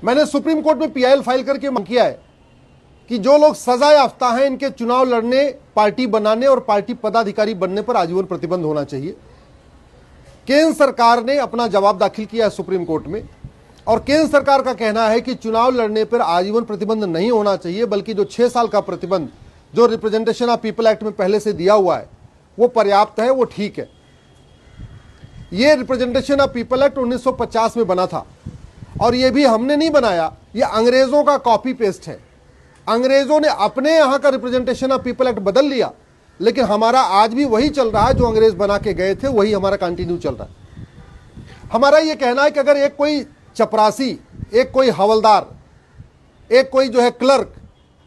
मैंने supreme court में PIL file करके मांग किया है कि जो लोग सजा याफ्ता हैं इनके चुनाव लड़ने, पार्टी बनाने और पार्टी पदाधिकारी बनने पर आजीवन प्रतिबंध होना चाहिए। केंद्र सरकार ने अपना जवाब दाखिल किया है सुप्रीम कोर्ट में और केंद्र सरकार का कहना है कि चुनाव लड़ने पर आजीवन प्रतिबंध नहीं होना चाहिए, बल्कि जो 6 साल का प्रतिबंध जो रिप्रेजेंटेशन ऑफ पीपल एक्ट में पहले से दिया हुआ है वो पर्याप्त है, वो ठीक है। ये रिप्रेजेंटेशन ऑफ पीपल एक्ट 1950 में बना था और ये भी हमने नहीं बनाया, ये अंग्रेजों का कॉपी पेस्ट है। अंग्रेजों ने अपने यहां का रिप्रेजेंटेशन ऑफ पीपल एक्ट बदल लिया, लेकिन हमारा आज भी वही चल रहा है जो अंग्रेज बना के गए थे, वही हमारा कंटिन्यू चल रहा है। हमारा ये कहना है कि अगर एक कोई चपरासी, एक कोई हवलदार, एक कोई जो है क्लर्क,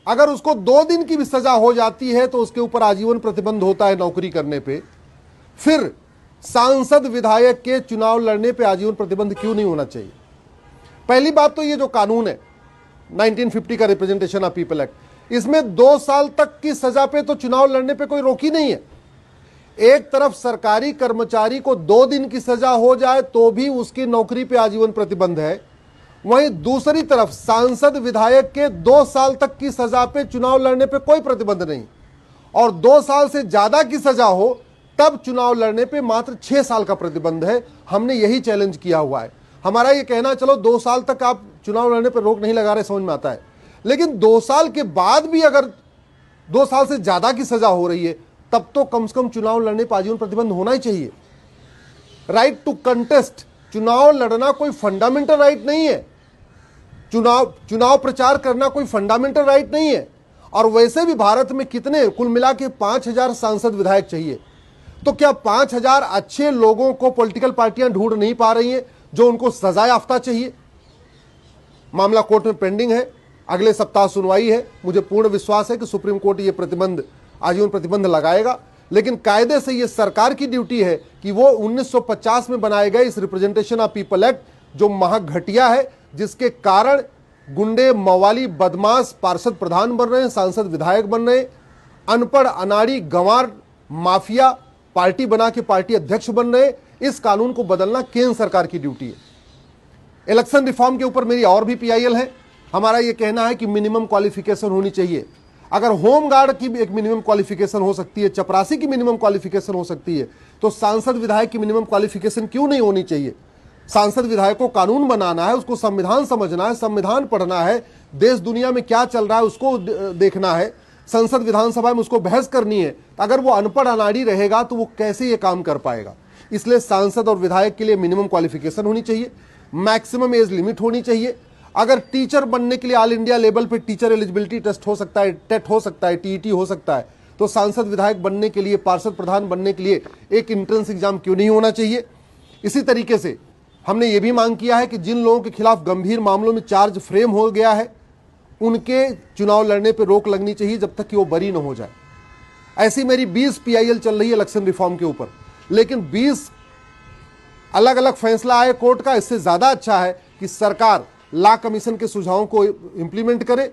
अगर उसको 2 दिन की भी सजा हो जाती है तो उसके ऊपर आजीवन प्रतिबंध होता है नौकरी करने पे, फिर सांसद विधायक के चुनाव लड़ने पे आजीवन प्रतिबंध क्यों नहीं होना चाहिए? पहली बात तो ये जो कानून है 1950 का रिप्रेजेंटेशन ऑफ पीपल एक्ट, इसमें 2 साल तक की सजा पे तो चुनाव लड़ने पे कोई रोक ही नहीं है। एक तरफ सरकारी कर्मचारी को 2 दिन की सजा हो जाए तो भी उसकी नौकरी पे आजीवन प्रतिबंध है, वहीं दूसरी तरफ सांसद विधायक के 2 साल तक की सजा पे चुनाव लड़ने पे कोई प्रतिबंध नहीं, और 2 साल से ज्यादा की सजा हो तब चुनाव लड़ने पे मात्र 6 साल का प्रतिबंध है। हमने यही चैलेंज किया हुआ है। हमारा ये कहना, चलो 2 साल तक आप चुनाव लड़ने पर रोक नहीं लगा रहे, समझ में आता है, लेकिन 2 साल के बाद भी अगर 2 साल से ज्यादा की सजा हो रही है तब तो कम से कम चुनाव लड़ने पर आजीवन प्रतिबंध होना ही चाहिए। राइट टू कंटेस्ट, चुनाव लड़ना कोई फंडामेंटल राइट नहीं है, चुनाव प्रचार करना कोई फंडामेंटल राइट नहीं है। और वैसे भी भारत में कितने, कुल मिला के 5000 सांसद विधायक चाहिए, तो क्या 5000 अच्छे लोगों को पॉलिटिकल पार्टियां ढूंढ नहीं पा रही हैं जो उनको सजा याफ्ता चाहिए? मामला कोर्ट में पेंडिंग है, अगले सप्ताह सुनवाई है। मुझे पूर्ण विश्वास है कि सुप्रीम कोर्ट ये प्रतिबंध, आजीवन प्रतिबंध लगाएगा, लेकिन कायदे से ये सरकार की ड्यूटी है कि वो 1950 में बनाए गए इस रिप्रेजेंटेशन ऑफ पीपल एक्ट जो महाघटिया है, जिसके कारण गुंडे, मवाली, बदमाश पार्षद प्रधान बन रहे हैं, सांसद विधायक बन रहे हैं, अनपढ़, अनाड़ी, गंवार, माफिया पार्टी बना के पार्टी अध्यक्ष बन रहे हैं। इस कानून को बदलना केंद्र सरकार की ड्यूटी है। इलेक्शन रिफॉर्म के ऊपर मेरी और भी पीआईएल है। हमारा यह कहना है कि मिनिमम क्वालिफिकेशन होनी चाहिए। अगर होम गार्ड की भी एक मिनिमम क्वालिफिकेशन हो सकती है, चपरासी की मिनिमम क्वालिफिकेशन हो सकती है, तो सांसद विधायक की मिनिमम क्वालिफिकेशन क्यों नहीं होनी चाहिए? सांसद विधायक को कानून बनाना है, उसको संविधान समझना है, संविधान पढ़ना है, देश दुनिया में क्या चल रहा है उसको देखना है, संसद विधानसभा में उसको बहस करनी है। अगर वो अनपढ़ अनाड़ी रहेगा तो वो कैसे ये काम कर पाएगा? इसलिए सांसद और विधायक के लिए मिनिमम क्वालिफिकेशन होनी चाहिए, मैक्सिमम एज लिमिट होनी चाहिए। अगर टीचर बनने के लिए ऑल इंडिया लेवल पे टीचर एलिजिबिलिटी टेस्ट हो सकता है, टेट हो सकता है, टीईटी हो सकता है, तो सांसद विधायक बनने के लिए, पार्षद प्रधान बनने के लिए एक एंट्रेंस एग्जाम क्यों नहीं होना चाहिए? इसी तरीके से हमने ये भी मांग किया है कि जिन लोगों के खिलाफ गंभीर मामलों में चार्ज फ्रेम हो गया है उनके चुनाव लड़ने पर रोक लगनी चाहिए जब तक कि वो बरी न हो जाए। ऐसी मेरी 20 पीआईएल चल रही है इलेक्शन रिफॉर्म के ऊपर, लेकिन 20 अलग अलग फैसला आए कोर्ट का। इससे ज्यादा अच्छा है कि सरकार लॉ कमीशन के सुझावों को इंप्लीमेंट करे,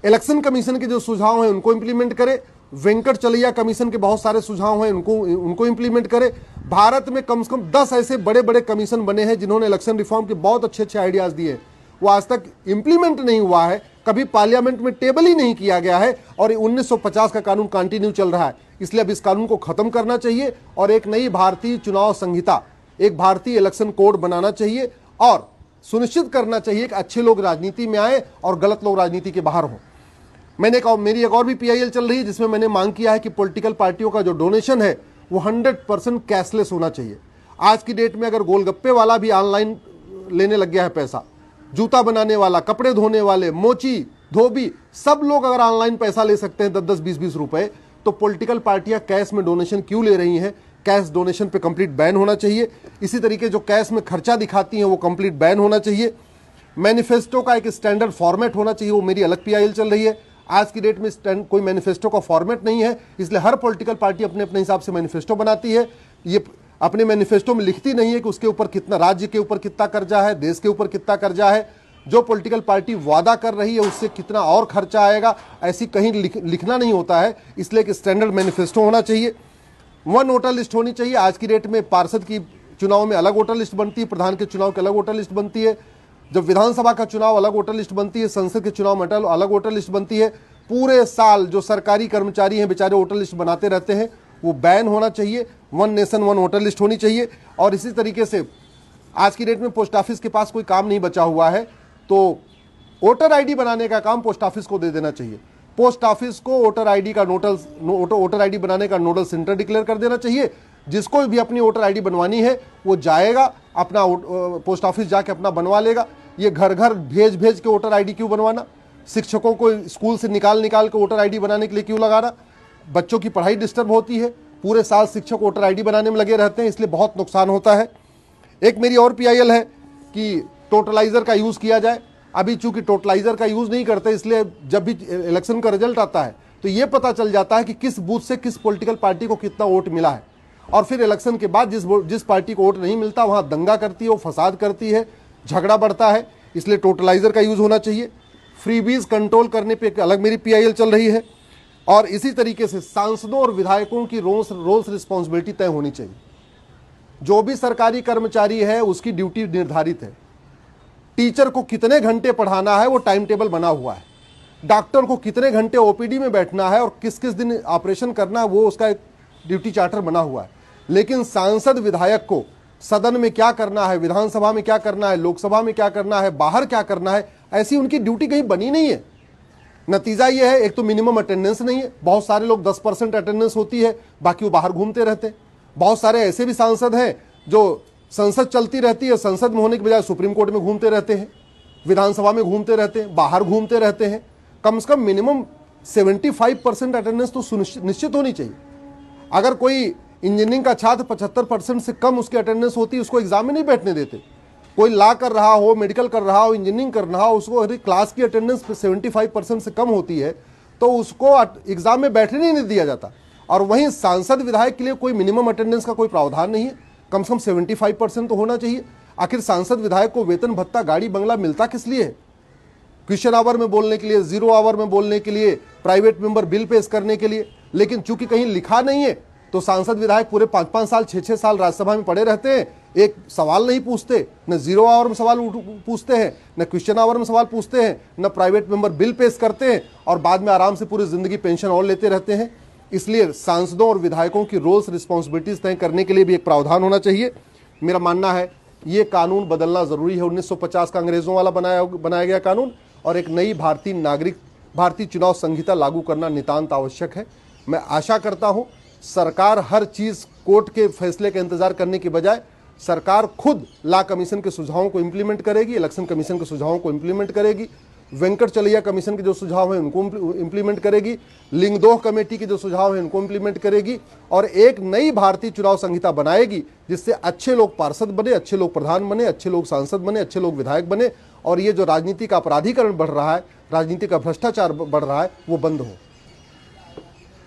इलेक्शन कमीशन के जो सुझाव हैं उनको इंप्लीमेंट करे, वेंकट चलैया कमीशन के बहुत सारे सुझाव हैं उनको इंप्लीमेंट करे। भारत में कम से कम 10 ऐसे बड़े बड़े कमीशन बने हैं जिन्होंने इलेक्शन रिफॉर्म के बहुत अच्छे अच्छे आइडियाज दिए, वो आज तक इंप्लीमेंट नहीं हुआ है, कभी पार्लियामेंट में टेबल ही नहीं किया गया है, और 1950 का कानून कंटिन्यू चल रहा है। इसलिए अब इस कानून को खत्म करना चाहिए और एक नई भारतीय चुनाव संहिता, एक भारतीय इलेक्शन कोड बनाना चाहिए और सुनिश्चित करना चाहिए कि अच्छे लोग राजनीति में आए और गलत लोग राजनीति के बाहर हों। मेरी एक और भी पीआईएल चल रही है जिसमें मैंने मांग किया है कि पॉलिटिकल पार्टियों का जो डोनेशन है वो 100% कैशलेस होना चाहिए। आज की डेट में अगर गोलगप्पे वाला भी ऑनलाइन लेने लग गया है पैसा, जूता बनाने वाला, कपड़े धोने वाले, मोची, धोबी, सब लोग अगर ऑनलाइन पैसा ले सकते हैं 10-10, 20-20 रुपए, तो पॉलिटिकल पार्टियां कैश में डोनेशन क्यों ले रही हैं? कैश डोनेशन पे कंप्लीट बैन होना चाहिए। इसी तरीके जो कैश में खर्चा दिखाती हैं वो कंप्लीट बैन होना चाहिए। मैनिफेस्टो का एक स्टैंडर्ड फॉर्मेट होना चाहिए, वो मेरी अलग पीआईएल चल रही है। आज की डेट में कोई मैनिफेस्टो का फॉर्मेट नहीं है, इसलिए हर पॉलिटिकल पार्टी अपने अपने हिसाब से मैनिफेस्टो बनाती है। ये अपने मैनिफेस्टो में लिखती नहीं है कि उसके ऊपर कितना, राज्य के ऊपर कितना कर्जा है, देश के ऊपर कितना कर्जा है, जो पॉलिटिकल पार्टी वादा कर रही है उससे कितना और खर्चा आएगा, ऐसी कहीं लिखना नहीं होता है। इसलिए एक स्टैंडर्ड मैनिफेस्टो होना चाहिए। 1 वोटर लिस्ट होनी चाहिए। आज की डेट में पार्षद की चुनाव में अलग वोटर लिस्ट बनती है, प्रधान के चुनाव की अलग वोटर लिस्ट बनती है। जब विधानसभा का चुनाव अलग वोटर लिस्ट बनती है, संसद के चुनाव में अलग वोटर लिस्ट बनती है, पूरे साल जो सरकारी कर्मचारी हैं बेचारे वोटर लिस्ट बनाते रहते हैं, वो बैन होना चाहिए। One nation one voter list होनी चाहिए। और इसी तरीके से आज की डेट में पोस्ट ऑफिस के पास कोई काम नहीं बचा हुआ है, तो वोटर आईडी बनाने का काम पोस्ट ऑफिस को दे देना चाहिए। पोस्ट ऑफिस को वोटर आईडी बनाने का नोडल सेंटर डिक्लेयर कर देना चाहिए। जिसको भी अपनी वोटर आईडी बनवानी है वो जाएगा, अपना पोस्ट ऑफिस जाके अपना बनवा लेगा। ये घर घर भेज भेज के वोटर आईडी क्यों बनवाना? शिक्षकों को स्कूल से निकाल के वोटर आईडी बनाने के लिए क्यों लगाना? बच्चों की पढ़ाई डिस्टर्ब होती है, पूरे साल शिक्षक वोटर आईडी बनाने में लगे रहते हैं, इसलिए बहुत नुकसान होता है। एक मेरी और पीआईएल है कि टोटलाइजर का यूज किया जाए। अभी चूंकि टोटलाइजर का यूज नहीं करते, इसलिए जब भी इलेक्शन का रिजल्ट आता है तो ये पता चल जाता है कि किस बूथ से किस पॉलिटिकल पार्टी को कितना वोट मिला है। और फिर इलेक्शन के बाद जिस पार्टी को वोट नहीं मिलता वहां दंगा करती है, वो फसाद करती है, झगड़ा बढ़ता है। इसलिए टोटलाइजर का यूज होना चाहिए। फ्रीबीज कंट्रोल करने पे एक अलग मेरी पीआईएल चल रही है। और इसी तरीके से सांसदों और विधायकों की रोल्स रिस्पॉन्सिबिलिटी तय होनी चाहिए। जो भी सरकारी कर्मचारी है उसकी ड्यूटी निर्धारित है। ड्टीचर को कितने घंटे पढ़ाना है वो टाइम टेबल बना हुआ है। डॉक्टर को कितने घंटे ओपीडी में बैठना है और किस किस दिन ऑपरेशन करना है वो उसका एक ड्यूटी चार्टर बना हुआ है। लेकिन सांसद विधायक को सदन में क्या करना है, विधानसभा में क्या करना है, लोकसभा में क्या करना है, बाहर क्या करना है, ऐसी उनकी ड्यूटी कहीं बनी नहीं है। नतीजा यह है, एक तो मिनिमम अटेंडेंस नहीं है। बहुत सारे लोग 10% अटेंडेंस होती है, बाकी वो बाहर घूमते रहते हैं। बहुत सारे ऐसे भी सांसद हैं जो संसद चलती रहती है, संसद में होने के बजाय सुप्रीम कोर्ट में घूमते रहते हैं, विधानसभा में घूमते रहते हैं, बाहर घूमते रहते हैं। कम से कम मिनिमम 75% अटेंडेंस तो निश्चित होनी चाहिए। अगर कोई इंजीनियरिंग का छात्र 75% से कम उसकी अटेंडेंस होती है, उसको एग्जाम में नहीं बैठने देते। कोई लॉ कर रहा हो, मेडिकल कर रहा हो, इंजीनियरिंग कर रहा हो, उसको अगर क्लास की अटेंडेंस 75% से कम होती है तो उसको एग्जाम में बैठने नहीं दिया जाता। और वहीं सांसद विधायक के लिए कोई मिनिमम अटेंडेंस का कोई प्रावधान नहीं है। कम से कम 75% तो होना चाहिए। आखिर सांसद विधायक को वेतन भत्ता गाड़ी बंगला मिलता किस लिए है? क्वेश्चन आवर में बोलने के लिए, जीरो आवर में बोलने के लिए, प्राइवेट मेंबर बिल पेश करने के लिए। लेकिन चूंकि कहीं लिखा नहीं है तो सांसद विधायक पूरे 5-5 साल 6-6 साल राज्यसभा में पड़े रहते हैं, एक सवाल नहीं पूछते, न जीरो आवर में सवाल पूछते हैं, न क्वेश्चन आवर में सवाल पूछते हैं, न प्राइवेट मेंबर बिल पेश करते हैं, और बाद में आराम से पूरी जिंदगी पेंशन और लेते रहते हैं। इसलिए सांसदों और विधायकों की रोल्स रिस्पॉन्सिबिलिटीज तय करने के लिए भी एक प्रावधान होना चाहिए। मेरा मानना है ये कानून बदलना जरूरी है। 1950 का अंग्रेजों वाला बनाया गया कानून और एक नई भारतीय चुनाव संहिता लागू करना नितांत आवश्यक है। मैं आशा करता हूं सरकार हर चीज कोर्ट के फैसले का इंतजार करने के बजाय सरकार खुद लॉ कमीशन के सुझावों को इंप्लीमेंट करेगी, इलेक्शन कमीशन के सुझावों को इंप्लीमेंट करेगी, वेंकट चलैया कमीशन के जो सुझाव हैं उनको इंप्लीमेंट करेगी, लिंगदोह कमेटी के जो सुझाव हैं उनको इंप्लीमेंट करेगी और एक नई भारतीय चुनाव संहिता बनाएगी जिससे अच्छे लोग पार्षद बने, अच्छे लोग प्रधान बने, अच्छे लोग सांसद बने, अच्छे लोग विधायक बने और ये जो राजनीति का अपराधीकरण बढ़ रहा है, राजनीति का भ्रष्टाचार बढ़ रहा है, वो बंद हो।